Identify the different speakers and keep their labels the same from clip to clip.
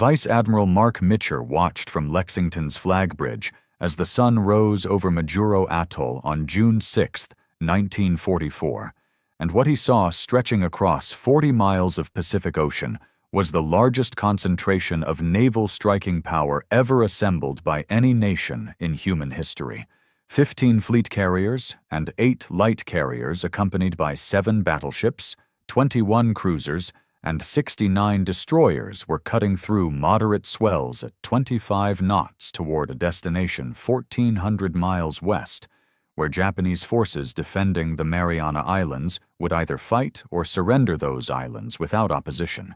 Speaker 1: Vice Admiral Marc Mitscher watched from Lexington's flag bridge as the sun rose over Majuro Atoll on June 6, 1944, and what he saw stretching across 40 miles of Pacific Ocean was the largest concentration of naval striking power ever assembled by any nation in human history. 15 fleet carriers and 8 light carriers accompanied by 7 battleships, 21 cruisers, and 69 destroyers were cutting through moderate swells at 25 knots toward a destination 1,400 miles west, where Japanese forces defending the Mariana Islands would either fight or surrender those islands without opposition.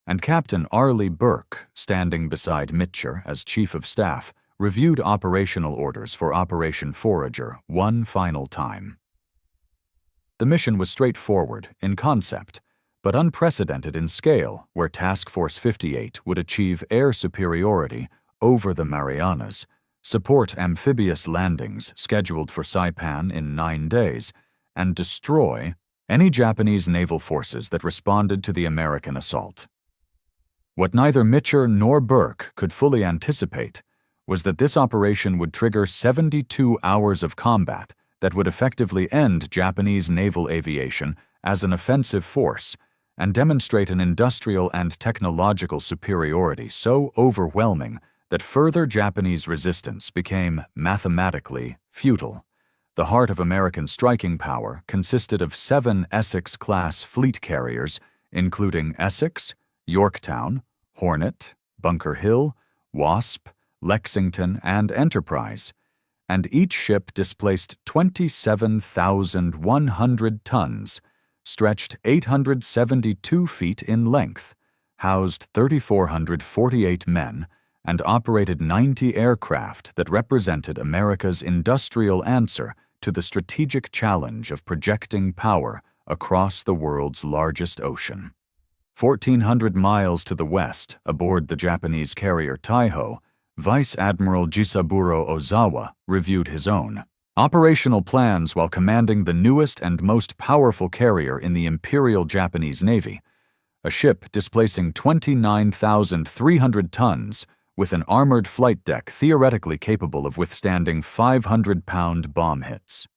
Speaker 1: And Captain Arleigh Burke, standing beside Mitscher as Chief of Staff, reviewed operational orders for Operation Forager one final time. The mission was straightforward in concept, but unprecedented in scale, where Task Force 58 would achieve air superiority over the Marianas, support amphibious landings scheduled for Saipan in 9 days, and destroy any Japanese naval forces that responded to the American assault. What neither Mitscher nor Burke could fully anticipate was that this operation would trigger 72 hours of combat that would effectively end Japanese naval aviation as an offensive force and demonstrate an industrial and technological superiority so overwhelming that further Japanese resistance became mathematically futile. The heart of American striking power consisted of 7 Essex-Class fleet carriers, including Essex, Yorktown, Hornet, Bunker Hill, Wasp, Lexington, and Enterprise, and each ship displaced 27,100 tons, stretched 872 feet in length, housed 3,448 men, and operated 90 aircraft that represented America's industrial answer to the strategic challenge of projecting power across the world's largest ocean. 1,400 miles to the west, aboard the Japanese carrier Taiho, Vice Admiral Jisaburo Ozawa reviewed his own operational plans while commanding the newest and most powerful carrier in the Imperial Japanese Navy, a ship displacing 29,300 tons with an armored flight deck theoretically capable of withstanding 500-pound bomb hits.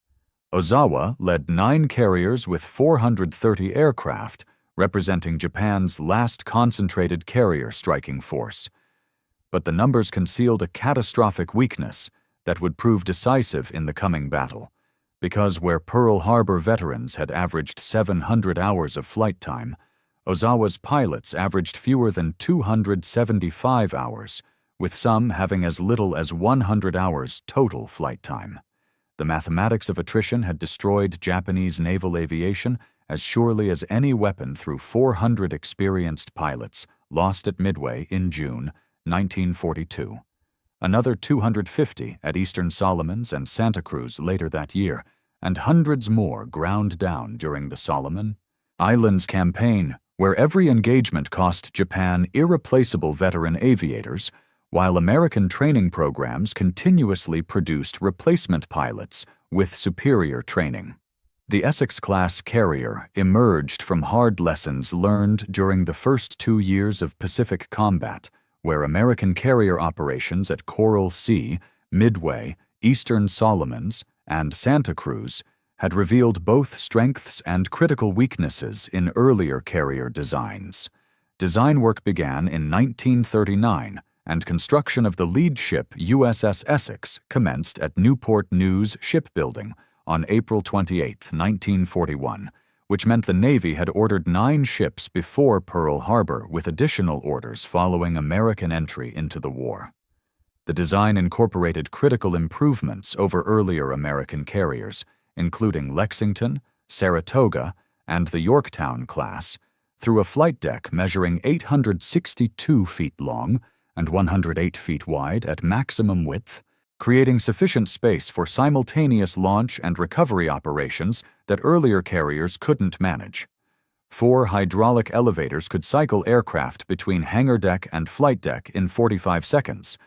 Speaker 1: Ozawa led 9 carriers with 430 aircraft, representing Japan's last concentrated carrier striking force. But the numbers concealed a catastrophic weakness that would prove decisive in the coming battle, because where Pearl Harbor veterans had averaged 700 hours of flight time, Ozawa's pilots averaged fewer than 275 hours, with some having as little as 100 hours total flight time. The mathematics of attrition had destroyed Japanese naval aviation as surely as any weapon through 400 experienced pilots lost at Midway in June 1942. Another 250 at Eastern Solomons and Santa Cruz later that year, and hundreds more ground down during the Solomon Islands campaign, where every engagement cost Japan irreplaceable veteran aviators, while American training programs continuously produced replacement pilots with superior training. The Essex-Class carrier emerged from hard lessons learned during the first 2 years of Pacific combat, where American carrier operations at Coral Sea, Midway, Eastern Solomons, and Santa Cruz had revealed both strengths and critical weaknesses in earlier carrier designs. Design work began in 1939, and construction of the lead ship USS Essex commenced at Newport News Shipbuilding on April 28, 1941, which meant the Navy had ordered 9 ships before Pearl Harbor, with additional orders following American entry into the war. The design incorporated critical improvements over earlier American carriers, including Lexington, Saratoga, and the Yorktown class, through a flight deck measuring 862 feet long and 108 feet wide at maximum width, creating sufficient space for simultaneous launch and recovery operations that earlier carriers couldn't manage. 4 hydraulic elevators could cycle aircraft between hangar deck and flight deck in 45 seconds,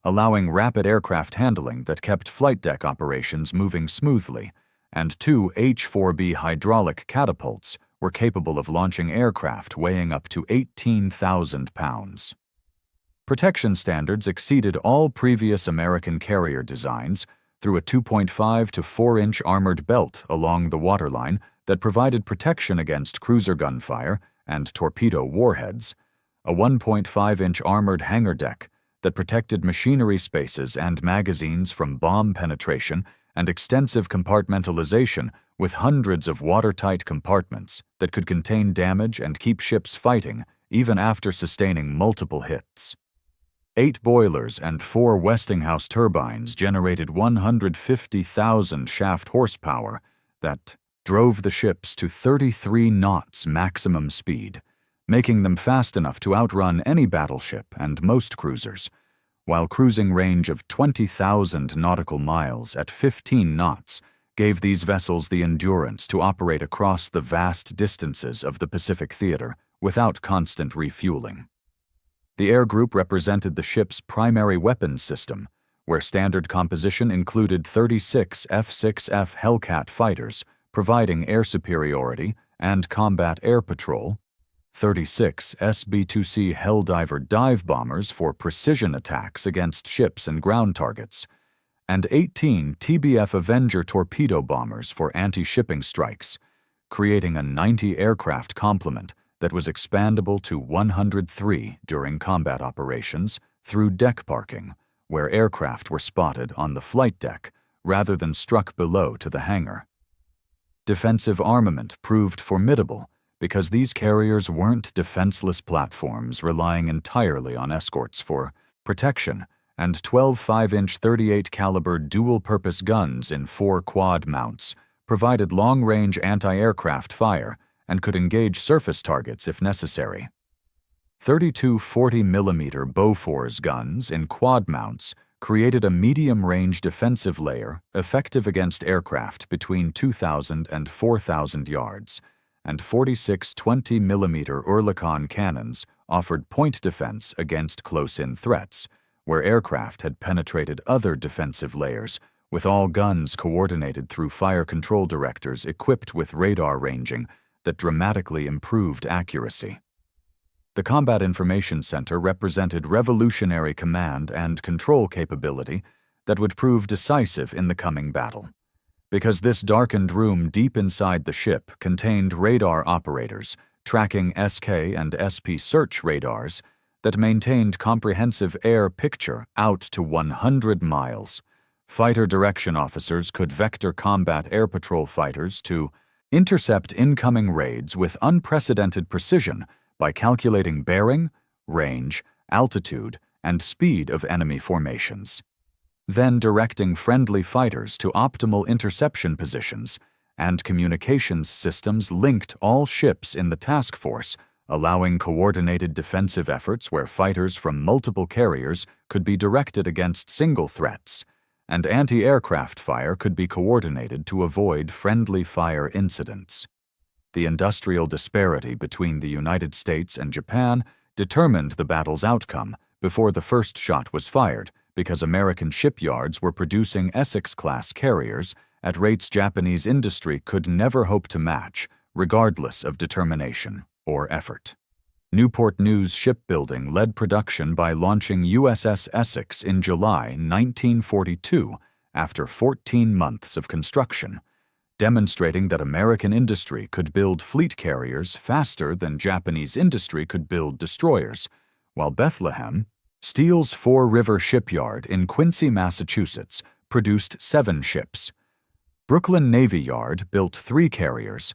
Speaker 1: allowing rapid aircraft handling that kept flight deck operations moving smoothly, and 2 H-4B hydraulic catapults were capable of launching aircraft weighing up to 18,000 pounds. Protection standards exceeded all previous American carrier designs through a 2.5 to 4-inch armored belt along the waterline that provided protection against cruiser gunfire and torpedo warheads, a 1.5-inch armored hangar deck that protected machinery spaces and magazines from bomb penetration, and extensive compartmentalization with hundreds of watertight compartments that could contain damage and keep ships fighting even after sustaining multiple hits. 8 boilers and 4 Westinghouse turbines generated 150,000 shaft horsepower that drove the ships to 33 knots maximum speed, making them fast enough to outrun any battleship and most cruisers, while cruising range of 20,000 nautical miles at 15 knots gave these vessels the endurance to operate across the vast distances of the Pacific theater without constant refueling. The air group represented the ship's primary weapons system, where standard composition included 36 F-6F Hellcat fighters providing air superiority and combat air patrol, 36 SB-2C Helldiver dive bombers for precision attacks against ships and ground targets, and 18 TBF Avenger torpedo bombers for anti-shipping strikes, creating a 90-aircraft complement that was expandable to 103 during combat operations through deck parking, where aircraft were spotted on the flight deck rather than struck below to the hangar. Defensive armament proved formidable because these carriers weren't defenseless platforms relying entirely on escorts for protection, and 12 5-inch 38-caliber dual-purpose guns in 4 quad mounts provided long-range anti-aircraft fire and could engage surface targets if necessary. 32 40mm Bofors guns in quad mounts created a medium-range defensive layer effective against aircraft between 2,000 and 4,000 yards, and 46 20mm Oerlikon cannons offered point defense against close-in threats, where aircraft had penetrated other defensive layers, with all guns coordinated through fire control directors equipped with radar ranging that dramatically improved accuracy. The Combat Information Center represented revolutionary command and control capability that would prove decisive in the coming battle, because this darkened room deep inside the ship contained radar operators tracking SK and SP search radars that maintained comprehensive air picture out to 100 miles. Fighter direction officers could vector combat air patrol fighters to intercept incoming raids with unprecedented precision by calculating bearing, range, altitude, and speed of enemy formations, then directing friendly fighters to optimal interception positions, and communications systems linked all ships in the task force, allowing coordinated defensive efforts where fighters from multiple carriers could be directed against single threats, and anti-aircraft fire could be coordinated to avoid friendly fire incidents. The industrial disparity between the United States and Japan determined the battle's outcome before the first shot was fired, because American shipyards were producing Essex-Class carriers at rates Japanese industry could never hope to match, regardless of determination or effort. Newport News Shipbuilding led production by launching USS Essex in July 1942 after 14 months of construction, demonstrating that American industry could build fleet carriers faster than Japanese industry could build destroyers, while Bethlehem, Steele's Fore River Shipyard in Quincy, Massachusetts, produced 7 ships. Brooklyn Navy Yard built 3 carriers,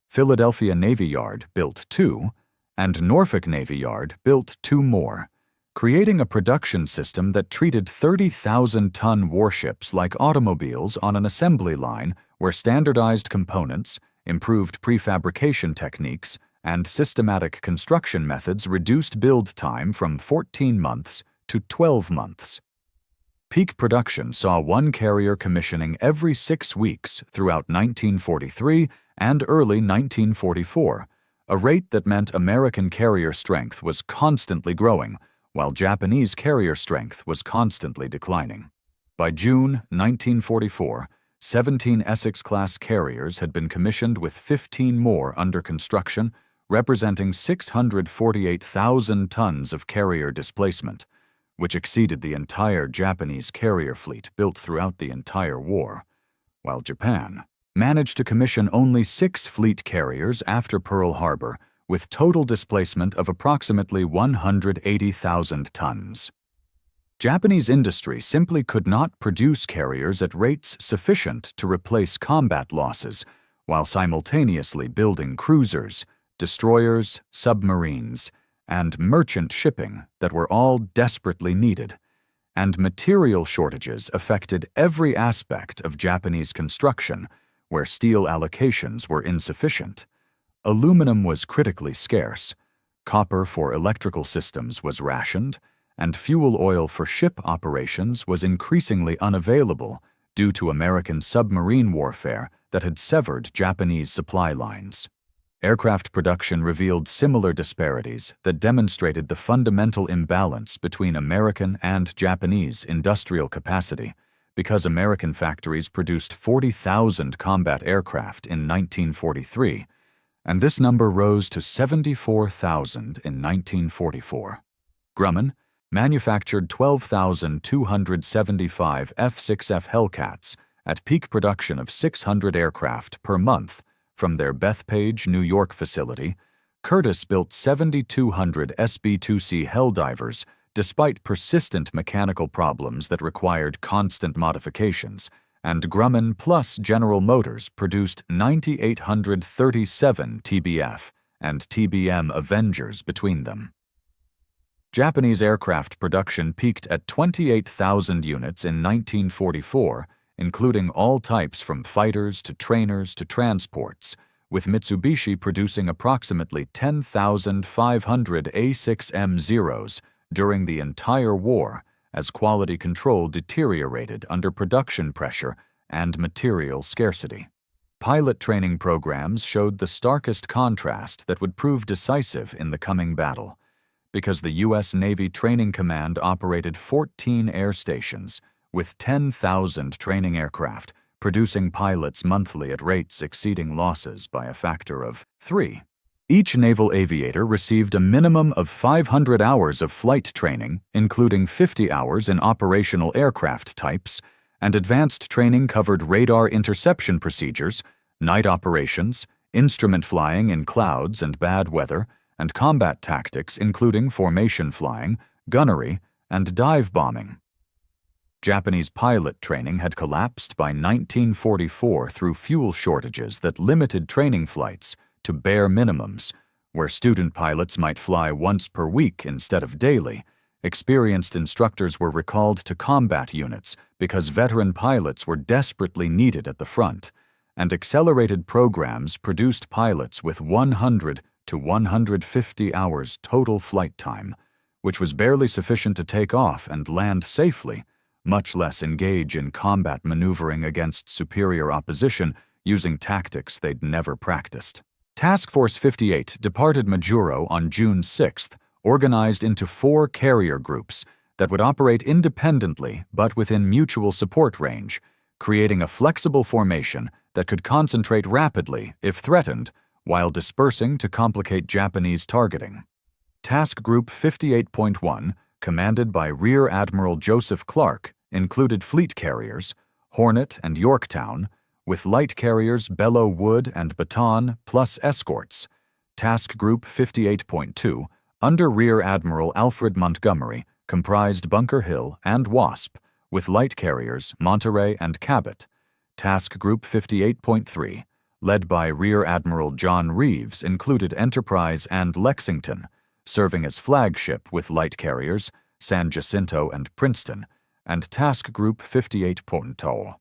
Speaker 1: Philadelphia Navy Yard built 2, and Norfolk Navy Yard built 2 more, creating a production system that treated 30,000-ton warships like automobiles on an assembly line where standardized components, improved prefabrication techniques, and systematic construction methods reduced build time from 14 months to 12 months. Peak production saw one carrier commissioning every 6 weeks throughout 1943 and early 1944, a rate that meant American carrier strength was constantly growing, while Japanese carrier strength was constantly declining. By June 1944, 17 Essex-Class carriers had been commissioned with 15 more under construction, representing 648,000 tons of carrier displacement, which exceeded the entire Japanese carrier fleet built throughout the entire war, while Japan managed to commission only 6 fleet carriers after Pearl Harbor, with total displacement of approximately 180,000 tons. Japanese industry simply could not produce carriers at rates sufficient to replace combat losses, while simultaneously building cruisers, destroyers, submarines, and merchant shipping that were all desperately needed, and material shortages affected every aspect of Japanese construction, where steel allocations were insufficient. Aluminum was critically scarce, copper for electrical systems was rationed, and fuel oil for ship operations was increasingly unavailable due to American submarine warfare that had severed Japanese supply lines. Aircraft production revealed similar disparities that demonstrated the fundamental imbalance between American and Japanese industrial capacity, because American factories produced 40,000 combat aircraft in 1943, and this number rose to 74,000 in 1944. Grumman manufactured 12,275 F-6F Hellcats at peak production of 600 aircraft per month from their Bethpage, New York facility. Curtiss built 7,200 SB-2C Helldivers despite persistent mechanical problems that required constant modifications, and Grumman plus General Motors produced 9,837 TBF and TBM Avengers between them. Japanese aircraft production peaked at 28,000 units in 1944, including all types from fighters to trainers to transports, with Mitsubishi producing approximately 10,500 A6M-0s during the entire war, as quality control deteriorated under production pressure and material scarcity. Pilot training programs showed the starkest contrast that would prove decisive in the coming battle, because the U.S. Navy Training Command operated 14 air stations with 10,000 training aircraft, producing pilots monthly at rates exceeding losses by a factor of 3. Each naval aviator received a minimum of 500 hours of flight training, including 50 hours in operational aircraft types, and advanced training covered radar interception procedures, night operations, instrument flying in clouds and bad weather, and combat tactics including formation flying, gunnery, and dive bombing. Japanese pilot training had collapsed by 1944 through fuel shortages that limited training flights to bare minimums, where student pilots might fly once per week instead of daily. Experienced instructors were recalled to combat units because veteran pilots were desperately needed at the front, and accelerated programs produced pilots with 100 to 150 hours total flight time, which was barely sufficient to take off and land safely, much less engage in combat maneuvering against superior opposition using tactics they'd never practiced. Task Force 58 departed Majuro on June 6th, organized into 4 carrier groups that would operate independently but within mutual support range, creating a flexible formation that could concentrate rapidly if threatened, while dispersing to complicate Japanese targeting. Task Group 58.1, commanded by Rear Admiral Joseph Clark, included fleet carriers, Hornet and Yorktown, with light carriers Belleau Wood and Baton plus escorts. Task Group 58.2, under Rear Admiral Alfred Montgomery, comprised Bunker Hill and Wasp, with light carriers Monterey and Cabot. Task Group 58.3, led by Rear Admiral John Reeves, included Enterprise and Lexington, serving as flagship with light carriers San Jacinto and Princeton, and Task Group 58.2.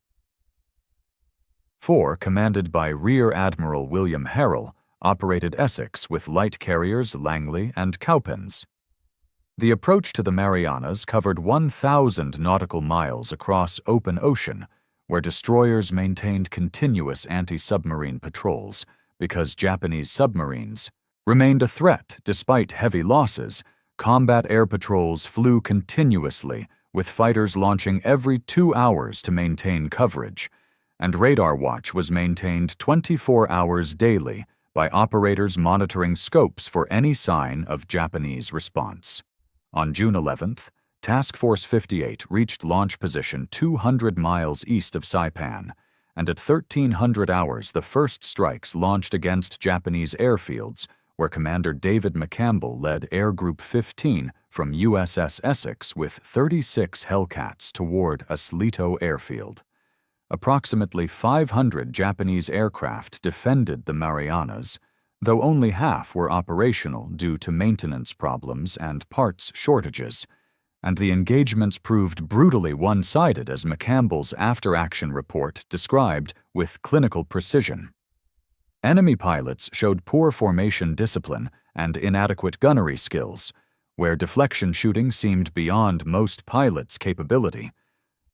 Speaker 1: 4, commanded by Rear Admiral William Harrell, operated Essex with light carriers Langley and Cowpens. The approach to the Marianas covered 1,000 nautical miles across open ocean, where destroyers maintained continuous anti-submarine patrols because Japanese submarines remained a threat despite heavy losses. Combat air patrols flew continuously, with fighters launching every 2 hours to maintain coverage, and radar watch was maintained 24 hours daily by operators monitoring scopes for any sign of Japanese response. On June 11th, Task Force 58 reached launch position 200 miles east of Saipan, and at 1300 hours the first strikes launched against Japanese airfields, where Commander David McCampbell led Air Group 15 from USS Essex with 36 Hellcats toward Aslito Airfield. Approximately 500 Japanese aircraft defended the Marianas, though only half were operational due to maintenance problems and parts shortages, and the engagements proved brutally one-sided, as McCampbell's after-action report described with clinical precision. Enemy pilots showed poor formation discipline and inadequate gunnery skills, where deflection shooting seemed beyond most pilots' capability.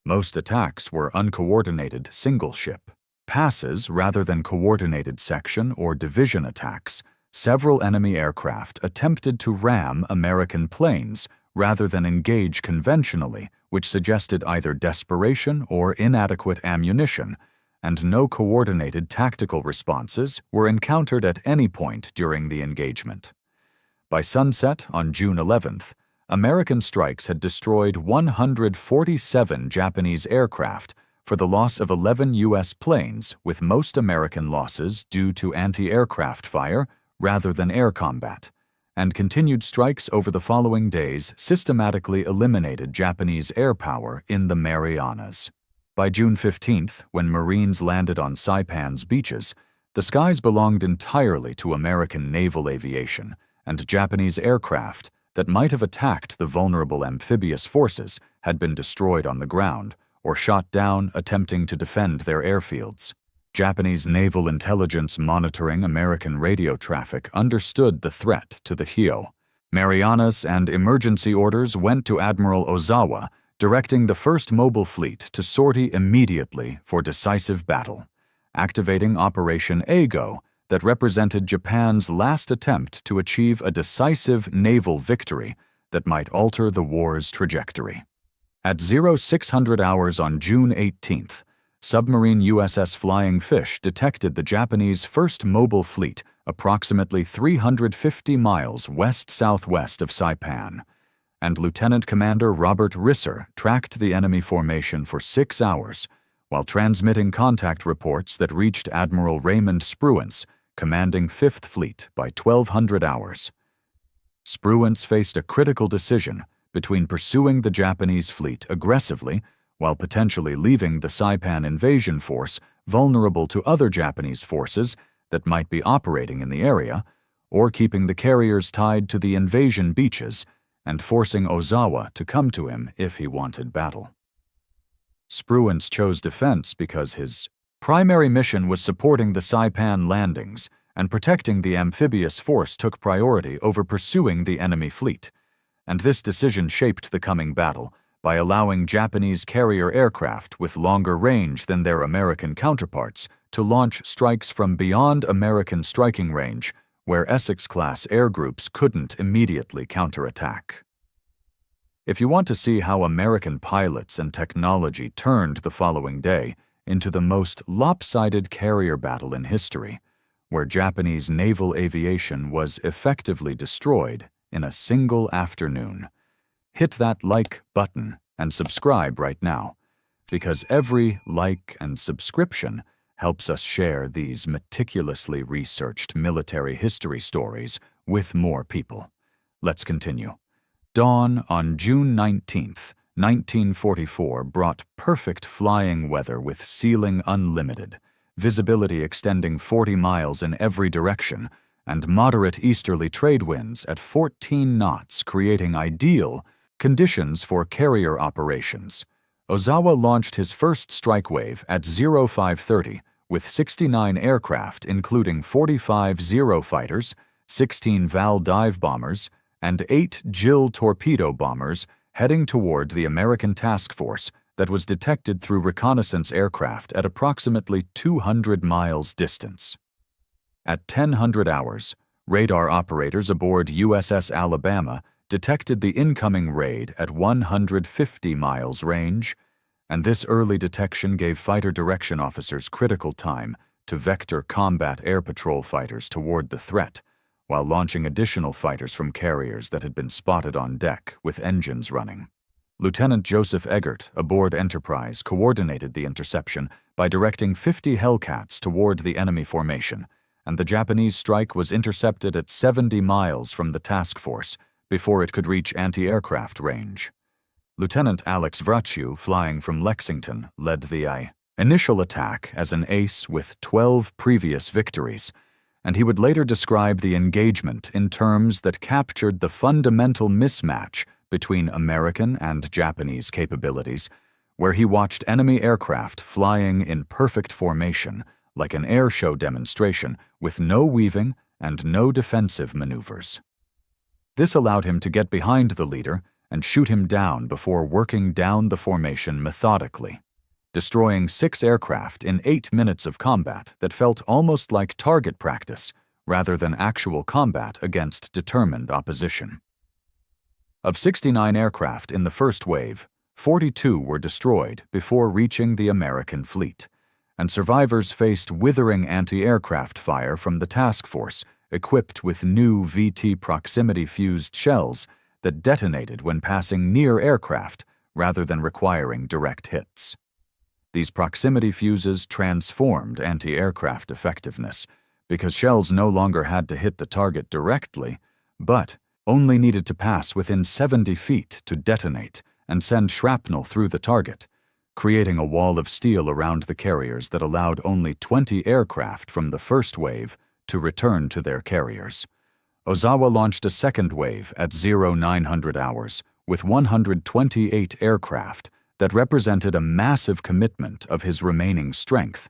Speaker 1: Most attacks were uncoordinated single-ship passes rather than coordinated section or division attacks. Several enemy aircraft attempted to ram American planes rather than engage conventionally, which suggested either desperation or inadequate ammunition, and no coordinated tactical responses were encountered at any point during the engagement. By sunset on June 11th, American strikes had destroyed 147 Japanese aircraft for the loss of 11 U.S. planes, with most American losses due to anti-aircraft fire rather than air combat, and continued strikes over the following days systematically eliminated Japanese air power in the Marianas. By June 15th, when Marines landed on Saipan's beaches, the skies belonged entirely to American naval aviation, and Japanese aircraft that might have attacked the vulnerable amphibious forces had been destroyed on the ground or shot down attempting to defend their airfields. Japanese naval intelligence monitoring American radio traffic understood the threat to the Hio Marianas, and emergency orders went to Admiral Ozawa, directing the first mobile fleet to sortie immediately for decisive battle, activating Operation Eigo that represented Japan's last attempt to achieve a decisive naval victory that might alter the war's trajectory. At 0600 hours on June 18th, submarine USS Flying Fish detected the Japanese first mobile fleet approximately 350 miles west-southwest of Saipan, and Lieutenant Commander Robert Risser tracked the enemy formation for 6 hours while transmitting contact reports that reached Admiral Raymond Spruance, commanding 5th Fleet, by 1200 hours. Spruance faced a critical decision between pursuing the Japanese fleet aggressively while potentially leaving the Saipan invasion force vulnerable to other Japanese forces that might be operating in the area, or keeping the carriers tied to the invasion beaches and forcing Ozawa to come to him if he wanted battle. Spruance chose defense because his primary mission was supporting the Saipan landings, and protecting the amphibious force took priority over pursuing the enemy fleet, and this decision shaped the coming battle by allowing Japanese carrier aircraft with longer range than their American counterparts to launch strikes from beyond American striking range, where Essex-Class air groups couldn't immediately counterattack. If you want to see how American pilots and technology turned the following day into the most lopsided carrier battle in history, where Japanese naval aviation was effectively destroyed in a single afternoon, hit that like button and subscribe right now, because every like and subscription helps us share these meticulously researched military history stories with more people. Let's continue. Dawn on June 19th, 1944 brought perfect flying weather with ceiling unlimited, visibility extending 40 miles in every direction, and moderate easterly trade winds at 14 knots, creating ideal conditions for carrier operations. Ozawa launched his first strike wave at 0530 with 69 aircraft, including 45 Zero fighters, 16 Val dive bombers, and 8 Jill torpedo bombers, heading toward the American task force that was detected through reconnaissance aircraft at approximately 200 miles distance. At 1000 hours, radar operators aboard USS Alabama detected the incoming raid at 150 miles range, and this early detection gave fighter direction officers critical time to vector combat air patrol fighters toward the threat, while launching additional fighters from carriers that had been spotted on deck with engines running. Lieutenant Joseph Eggert, aboard Enterprise, coordinated the interception by directing 50 Hellcats toward the enemy formation, and the Japanese strike was intercepted at 70 miles from the task force before it could reach anti-aircraft range. Lieutenant Alex Vraciu, flying from Lexington, led the initial attack as an ace with 12 previous victories, and he would later describe the engagement in terms that captured the fundamental mismatch between American and Japanese capabilities, where he watched enemy aircraft flying in perfect formation, like an air show demonstration, with no weaving and no defensive maneuvers. This allowed him to get behind the leader and shoot him down before working down the formation methodically, destroying 6 aircraft in 8 minutes of combat that felt almost like target practice rather than actual combat against determined opposition. Of 69 aircraft in the first wave, 42 were destroyed before reaching the American fleet, and survivors faced withering anti-aircraft fire from the task force equipped with new VT proximity-fused shells that detonated when passing near aircraft rather than requiring direct hits. These proximity fuses transformed anti-aircraft effectiveness because shells no longer had to hit the target directly, but only needed to pass within 70 feet to detonate and send shrapnel through the target, creating a wall of steel around the carriers that allowed only 20 aircraft from the first wave to return to their carriers. Ozawa launched a second wave at 0900 hours with 128 aircraft that represented a massive commitment of his remaining strength,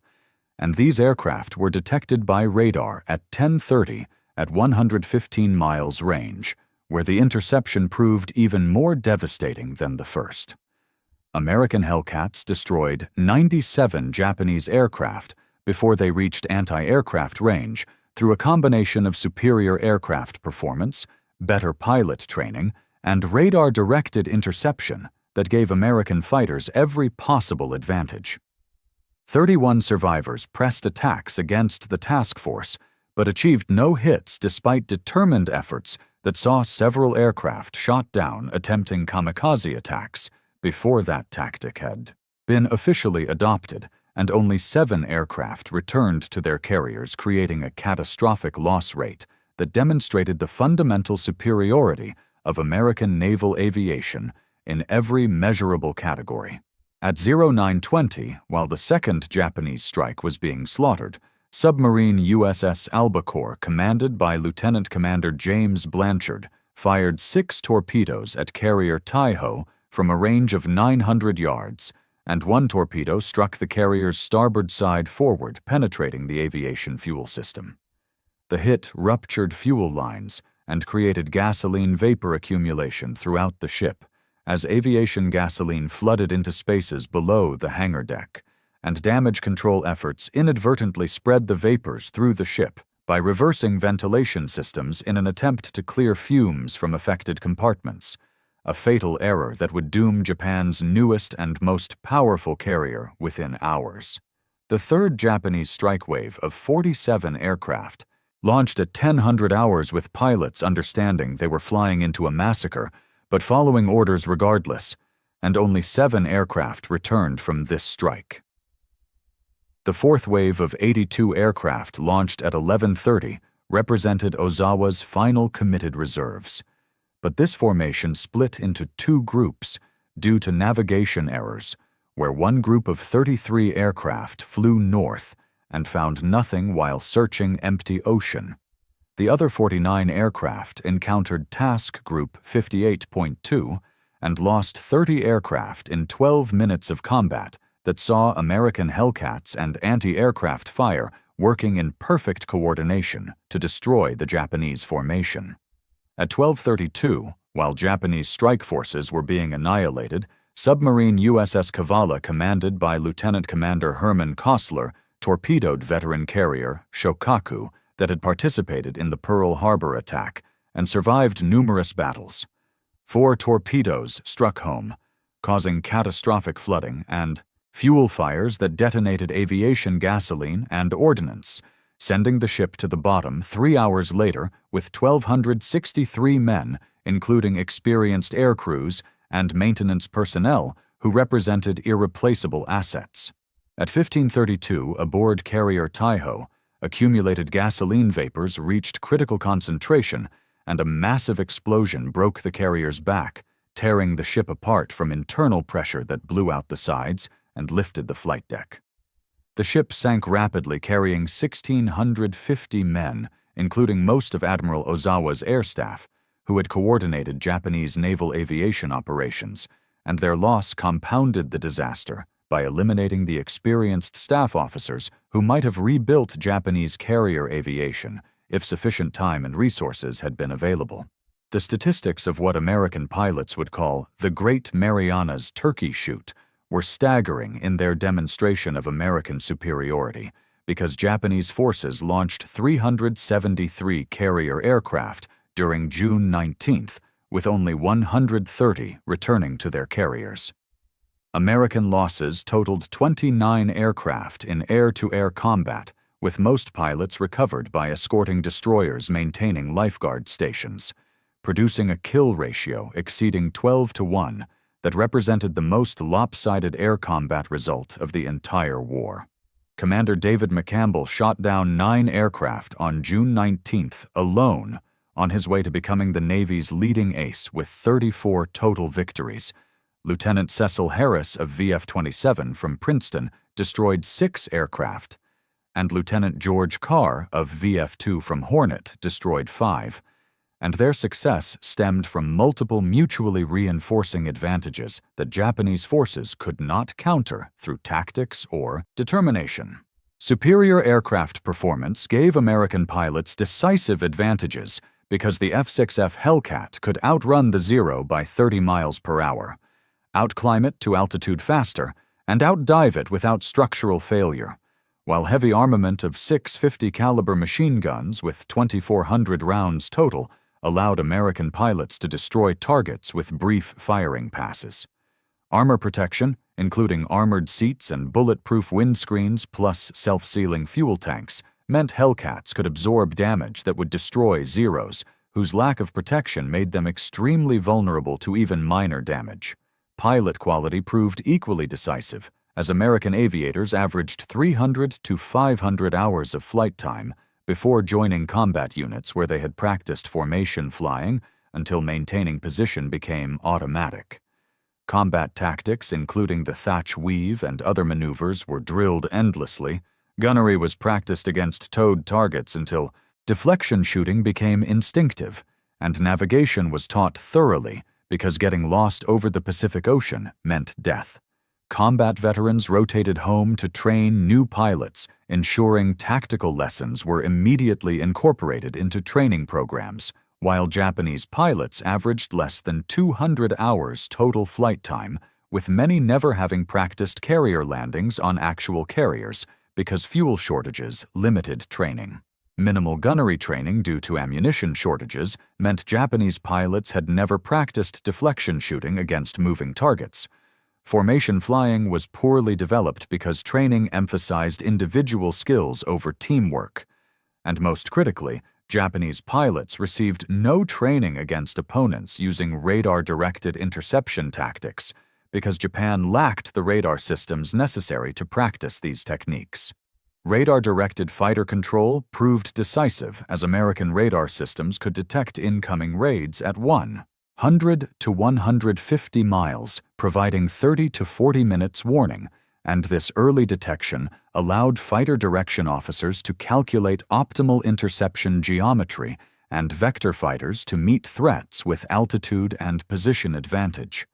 Speaker 1: and these aircraft were detected by radar at 10:30 at 115 miles range, where the interception proved even more devastating than the first. American Hellcats destroyed 97 Japanese aircraft before they reached anti-aircraft range through a combination of superior aircraft performance, better pilot training, and radar-directed interception that gave American fighters every possible advantage. 31 survivors pressed attacks against the task force, but achieved no hits despite determined efforts that saw several aircraft shot down attempting kamikaze attacks before that tactic had been officially adopted, and only 7 aircraft returned to their carriers, creating a catastrophic loss rate that demonstrated the fundamental superiority of American naval aviation in every measurable category. At 0920, while the second Japanese strike was being slaughtered, submarine USS Albacore, commanded by Lieutenant Commander James Blanchard, fired 6 torpedoes at carrier Taiho from a range of 900 yards, and 1 torpedo struck the carrier's starboard side forward, penetrating the aviation fuel system. The hit ruptured fuel lines and created gasoline vapor accumulation throughout the ship, as aviation gasoline flooded into spaces below the hangar deck, and damage control efforts inadvertently spread the vapors through the ship by reversing ventilation systems in an attempt to clear fumes from affected compartments, a fatal error that would doom Japan's newest and most powerful carrier within hours. The third Japanese strike wave of 47 aircraft launched at 1000 hours with pilots understanding they were flying into a massacre, but following orders regardless, and only 7 aircraft returned from this strike. The fourth wave of 82 aircraft launched at 11:30 represented Ozawa's final committed reserves, but this formation split into 2 groups due to navigation errors, where one group of 33 aircraft flew north and found nothing while searching empty ocean. The other 49 aircraft encountered Task Group 58.2 and lost 30 aircraft in 12 minutes of combat that saw American Hellcats and anti-aircraft fire working in perfect coordination to destroy the Japanese formation. At 12:32, while Japanese strike forces were being annihilated, submarine USS Kavala, commanded by Lieutenant Commander Herman Kostler, torpedoed veteran carrier Shokaku that had participated in the Pearl Harbor attack and survived numerous battles. 4 torpedoes struck home, causing catastrophic flooding and fuel fires that detonated aviation gasoline and ordnance, sending the ship to the bottom 3 hours later with 1,263 men, including experienced air crews and maintenance personnel who represented irreplaceable assets. At 1532, aboard carrier Taiho, accumulated gasoline vapors reached critical concentration, and a massive explosion broke the carrier's back, tearing the ship apart from internal pressure that blew out the sides and lifted the flight deck. The ship sank rapidly, carrying 1,650 men, including most of Admiral Ozawa's air staff, who had coordinated Japanese naval aviation operations, and their loss compounded the disaster by eliminating the experienced staff officers who might have rebuilt Japanese carrier aviation if sufficient time and resources had been available. The statistics of what American pilots would call the Great Marianas Turkey Shoot were staggering in their demonstration of American superiority, because Japanese forces launched 373 carrier aircraft during June 19th, with only 130 returning to their carriers. American losses totaled 29 aircraft in air-to-air combat, with most pilots recovered by escorting destroyers maintaining lifeguard stations, producing a kill ratio exceeding 12-1 that represented the most lopsided air combat result of the entire war. Commander David McCampbell shot down 9 aircraft on June 19th alone, on his way to becoming the Navy's leading ace with 34 total victories. Lieutenant Cecil Harris of VF-27 from Princeton destroyed 6 aircraft, and Lieutenant George Carr of VF-2 from Hornet destroyed 5. And their success stemmed from multiple mutually reinforcing advantages that Japanese forces could not counter through tactics or determination. Superior aircraft performance gave American pilots decisive advantages because the F-6F Hellcat could outrun the Zero by 30 miles per hour, outclimb it to altitude faster, and outdive it without structural failure, while heavy armament of 650 caliber machine guns with 2,400 rounds total allowed American pilots to destroy targets with brief firing passes. Armor protection, including armored seats and bulletproof windscreens plus self-sealing fuel tanks, meant Hellcats could absorb damage that would destroy Zeros, whose lack of protection made them extremely vulnerable to even minor damage. Pilot quality proved equally decisive, as American aviators averaged 300 to 500 hours of flight time before joining combat units where they had practiced formation flying until maintaining position became automatic. Combat tactics, including the thatch weave and other maneuvers, were drilled endlessly. Gunnery was practiced against towed targets until deflection shooting became instinctive, and navigation was taught thoroughly because getting lost over the Pacific Ocean meant death. Combat veterans rotated home to train new pilots, ensuring tactical lessons were immediately incorporated into training programs, while Japanese pilots averaged less than 200 hours total flight time, with many never having practiced carrier landings on actual carriers because fuel shortages limited training. Minimal gunnery training due to ammunition shortages meant Japanese pilots had never practiced deflection shooting against moving targets. Formation flying was poorly developed because training emphasized individual skills over teamwork. And most critically, Japanese pilots received no training against opponents using radar-directed interception tactics because Japan lacked the radar systems necessary to practice these techniques. Radar-directed fighter control proved decisive as American radar systems could detect incoming raids at 100 to 150 miles, providing 30 to 40 minutes warning, and this early detection allowed fighter direction officers to calculate optimal interception geometry and vector fighters to meet threats with altitude and position advantage.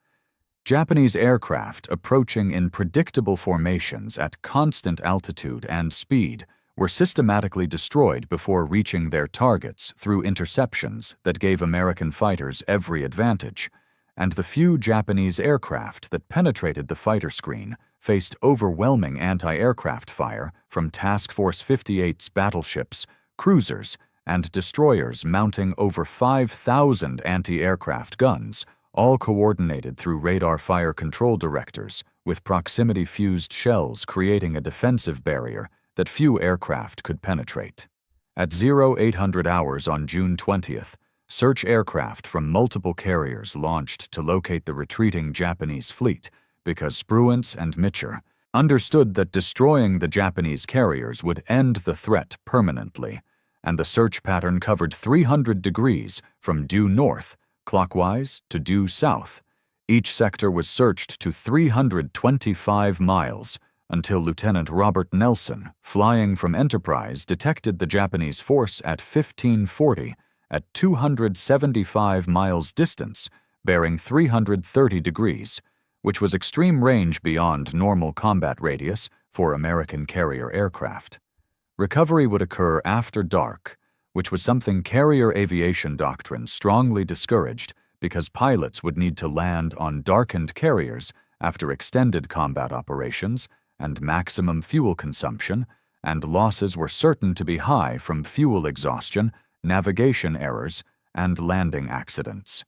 Speaker 1: Japanese aircraft approaching in predictable formations at constant altitude and speed were systematically destroyed before reaching their targets through interceptions that gave American fighters every advantage, and the few Japanese aircraft that penetrated the fighter screen faced overwhelming anti-aircraft fire from Task Force 58's battleships, cruisers, and destroyers mounting over 5,000 anti-aircraft guns, all coordinated through radar fire control directors, with proximity-fused shells creating a defensive barrier that few aircraft could penetrate. At 0800 hours on June 20th, search aircraft from multiple carriers launched to locate the retreating Japanese fleet because Spruance and Mitscher understood that destroying the Japanese carriers would end the threat permanently, and the search pattern covered 300 degrees from due north, clockwise, to due south. Each sector was searched to 325 miles until Lieutenant Robert Nelson, flying from Enterprise, detected the Japanese force at 1540 at 275 miles distance, bearing 330 degrees, which was extreme range beyond normal combat radius for American carrier aircraft. Recovery would occur after dark, which was something carrier aviation doctrine strongly discouraged because pilots would need to land on darkened carriers after extended combat operations and maximum fuel consumption, and losses were certain to be high from fuel exhaustion, navigation errors, and landing accidents.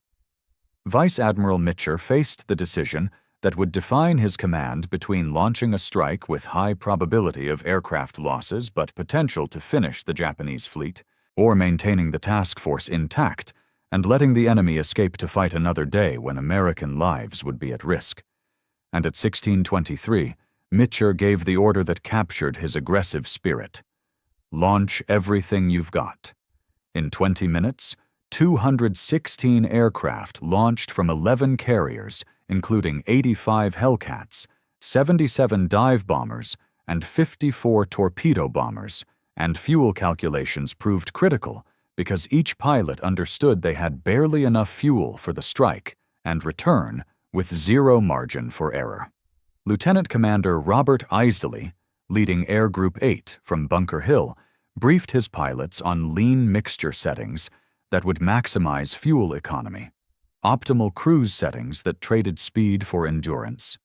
Speaker 1: Vice Admiral Mitscher faced the decision that would define his command between launching a strike with high probability of aircraft losses but potential to finish the Japanese fleet, or maintaining the task force intact and letting the enemy escape to fight another day when American lives would be at risk. And at 1623, Mitscher gave the order that captured his aggressive spirit: launch everything you've got. In 20 minutes, 216 aircraft launched from 11 carriers, including 85 Hellcats, 77 dive bombers, and 54 torpedo bombers, and fuel calculations proved critical because each pilot understood they had barely enough fuel for the strike and return with zero margin for error. Lieutenant Commander Robert Isley, leading Air Group 8 from Bunker Hill, briefed his pilots on lean mixture settings that would maximize fuel economy, optimal cruise settings that traded speed for endurance,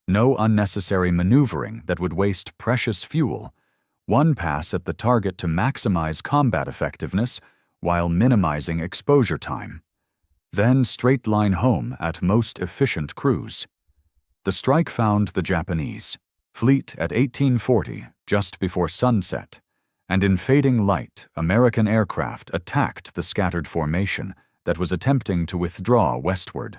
Speaker 1: no unnecessary maneuvering that would waste precious fuel, one pass at the target to maximize combat effectiveness while minimizing exposure time, then straight line home at most efficient cruise. The strike found the Japanese fleet at 1840, just before sunset, and in fading light, American aircraft attacked the scattered formation that was attempting to withdraw westward.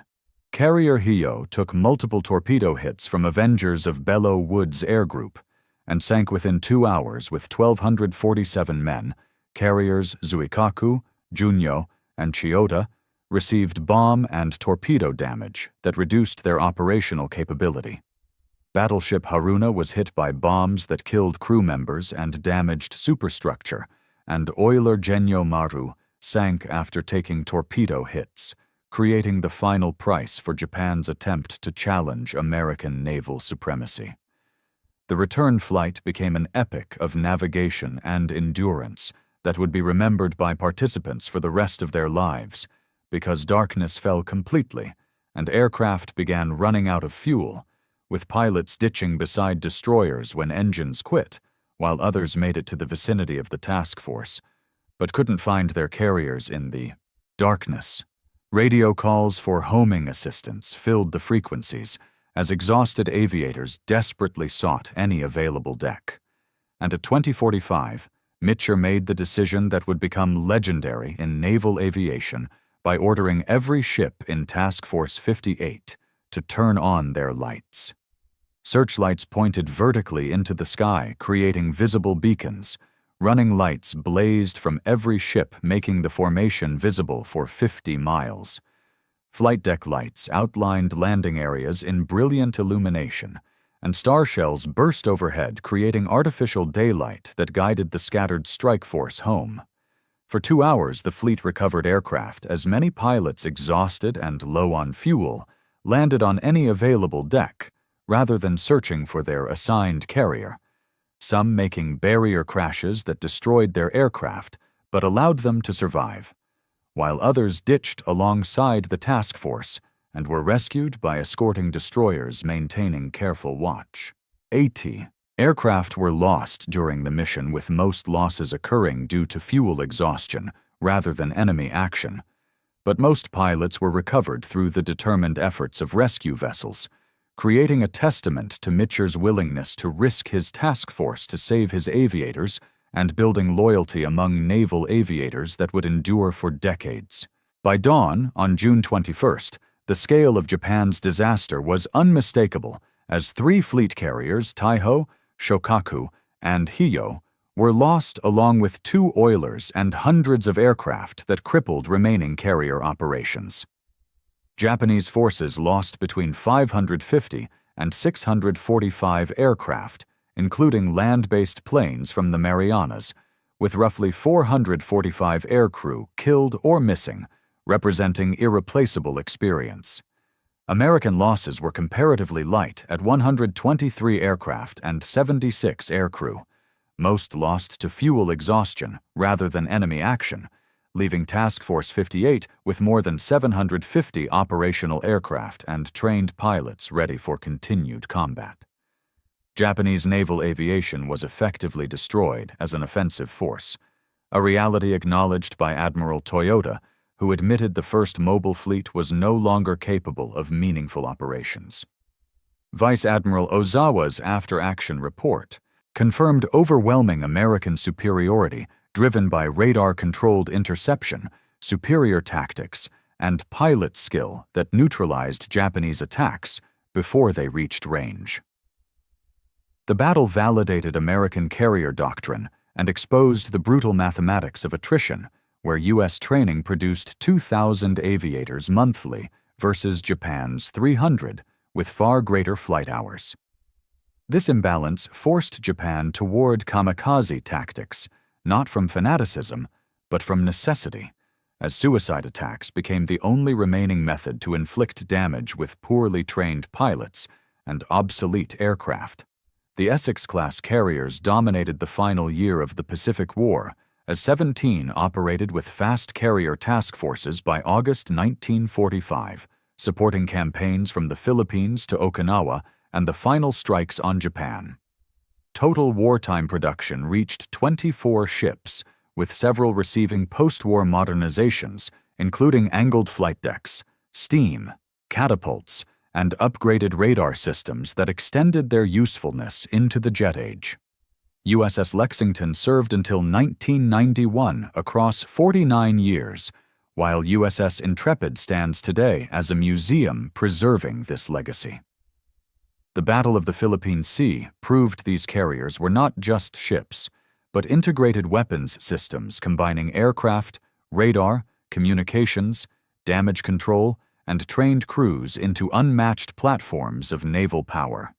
Speaker 1: Carrier Hio took multiple torpedo hits from Avengers of Belleau Wood's Air Group and sank within 2 hours with 1,247 men. Carriers Zuikaku, Junyo, and Chiyoda received bomb and torpedo damage that reduced their operational capability. Battleship Haruna was hit by bombs that killed crew members and damaged superstructure, and Oiler Genyo Maru sank after taking torpedo hits, creating the final price for Japan's attempt to challenge American naval supremacy. The return flight became an epic of navigation and endurance that would be remembered by participants for the rest of their lives, because darkness fell completely and aircraft began running out of fuel, with pilots ditching beside destroyers when engines quit, while others made it to the vicinity of the task force, but couldn't find their carriers in the darkness. Radio calls for homing assistance filled the frequencies as exhausted aviators desperately sought any available deck. And at 2045, Mitscher made the decision that would become legendary in naval aviation by ordering every ship in Task Force 58 to turn on their lights. Searchlights pointed vertically into the sky, creating visible beacons. Running lights blazed from every ship, making the formation visible for 50 miles. Flight deck lights outlined landing areas in brilliant illumination, and star shells burst overhead, creating artificial daylight that guided the scattered strike force home. For 2 hours, the fleet recovered aircraft as many pilots, exhausted and low on fuel, landed on any available deck, rather than searching for their assigned carrier, some making barrier crashes that destroyed their aircraft but allowed them to survive, while others ditched alongside the task force and were rescued by escorting destroyers maintaining careful watch. 80 aircraft were lost during the mission, with most losses occurring due to fuel exhaustion rather than enemy action, but most pilots were recovered through the determined efforts of rescue vessels, creating a testament to Mitscher's willingness to risk his task force to save his aviators and building loyalty among naval aviators that would endure for decades. By dawn, on June 21st, the scale of Japan's disaster was unmistakable as 3 fleet carriers, Taiho, Shokaku, and Hiyo, were lost along with 2 oilers and hundreds of aircraft that crippled remaining carrier operations. Japanese forces lost between 550 and 645 aircraft, including land-based planes from the Marianas, with roughly 445 aircrew killed or missing, representing irreplaceable experience. American losses were comparatively light at 123 aircraft and 76 aircrew, most lost to fuel exhaustion rather than enemy action, leaving Task Force 58 with more than 750 operational aircraft and trained pilots ready for continued combat. Japanese naval aviation was effectively destroyed as an offensive force, a reality acknowledged by Admiral Toyota, who admitted the first mobile fleet was no longer capable of meaningful operations. Vice Admiral Ozawa's after-action report confirmed overwhelming American superiority driven by radar-controlled interception, superior tactics, and pilot skill that neutralized Japanese attacks before they reached range. The battle validated American carrier doctrine and exposed the brutal mathematics of attrition, where U.S. training produced 2,000 aviators monthly versus Japan's 300, with far greater flight hours. This imbalance forced Japan toward kamikaze tactics, not from fanaticism, but from necessity, as suicide attacks became the only remaining method to inflict damage with poorly trained pilots and obsolete aircraft. The Essex-Class carriers dominated the final year of the Pacific War, as 17 operated with fast carrier task forces by August 1945, supporting campaigns from the Philippines to Okinawa and the final strikes on Japan. Total wartime production reached 24 ships, with several receiving post-war modernizations, including angled flight decks, steam, catapults, and upgraded radar systems that extended their usefulness into the jet age. USS Lexington served until 1991 across 49 years, while USS Intrepid stands today as a museum preserving this legacy. The Battle of the Philippine Sea proved these carriers were not just ships, but integrated weapons systems combining aircraft, radar, communications, damage control, and trained crews into unmatched platforms of naval power.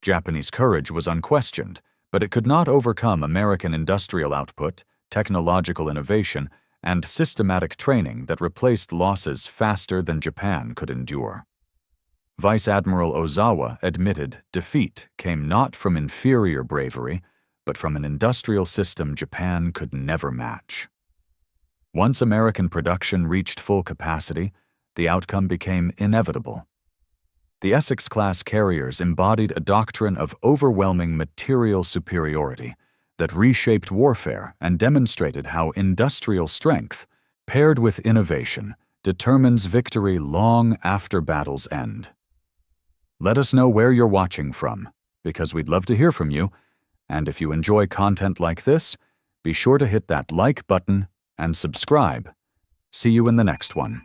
Speaker 1: Japanese courage was unquestioned, but it could not overcome American industrial output, technological innovation, and systematic training that replaced losses faster than Japan could endure. Vice Admiral Ozawa admitted defeat came not from inferior bravery, but from an industrial system Japan could never match. Once American production reached full capacity, the outcome became inevitable. The Essex-Class carriers embodied a doctrine of overwhelming material superiority that reshaped warfare and demonstrated how industrial strength, paired with innovation, determines victory long after battles end. Let us know where you're watching from, because we'd love to hear from you, and if you enjoy content like this, be sure to hit that like button and subscribe. See you in the next one.